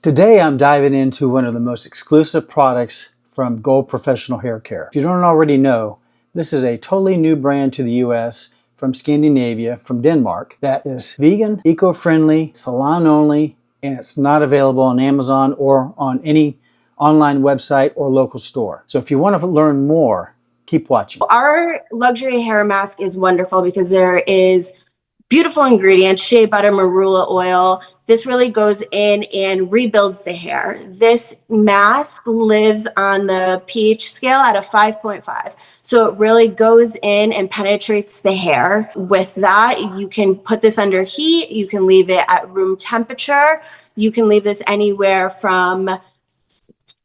Today I'm diving into one of the most exclusive products from Gold Professional Hair Care. If you don't already know, this is a totally new brand to the US from Scandinavia, from Denmark, that is vegan, eco-friendly, salon only, and it's not available on Amazon or on any online website or local store. So if you want to learn more, keep watching. Our luxury hair mask is wonderful because there is beautiful ingredients, shea butter, marula oil. This really goes in and rebuilds the hair. This mask lives on the pH scale at a 5.5. So it really goes in and penetrates the hair. With that, you can put this under heat. You can leave it at room temperature. You can leave this anywhere from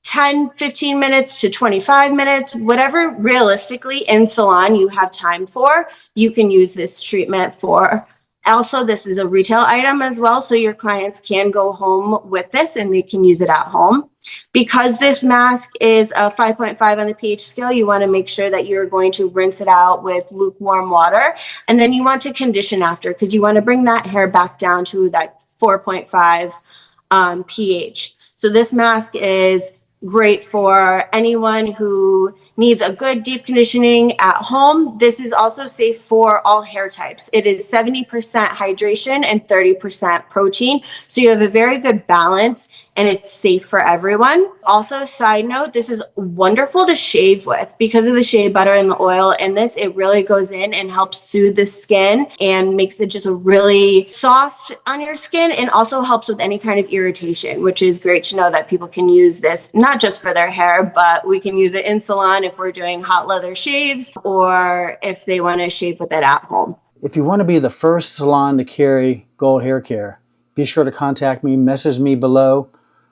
10, 15 minutes to 25 minutes, whatever realistically in salon you have time for, you can use this treatment for. Also, this is a retail item as well, so your clients can go home with this and they can use it at home. Because this mask is a 5.5 on the pH scale, you want to make sure that you're going to rinse it out with lukewarm water, and then you want to condition after because you want to bring that hair back down to that 4.5 pH. So this mask is great for anyone who needs a good deep conditioning at home. This is also safe for all hair types. It is 70% hydration and 30% protein. So you have a very good balance and it's safe for everyone. Also, side note, this is wonderful to shave with because of the shea butter and the oil in this. It really goes in and helps soothe the skin and makes it just a really soft on your skin, and also helps with any kind of irritation, which is great to know that people can use this not just for their hair, but we can use it in salon if we're doing hot leather shaves or if they want to shave with it at home. If you want to be the first salon to carry Gold Hair Care, be sure to contact me, message me below,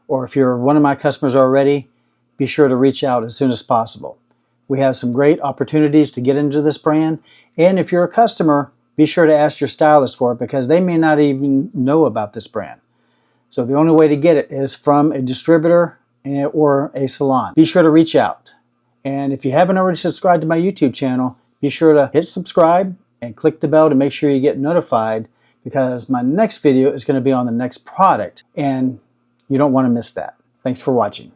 or if you're one of my customers already, be sure to reach out as soon as possible. We have some great opportunities to get into this brand, and if you're a customer, be sure to ask your stylist for it because they may not even know about this brand. So the only way to get it is from a distributor or a salon. Be sure to reach out. And if you haven't already subscribed to my YouTube channel, be sure to hit subscribe and click the bell to make sure you get notified, because my next video is going to be on the next product and you don't want to miss that. Thanks for watching.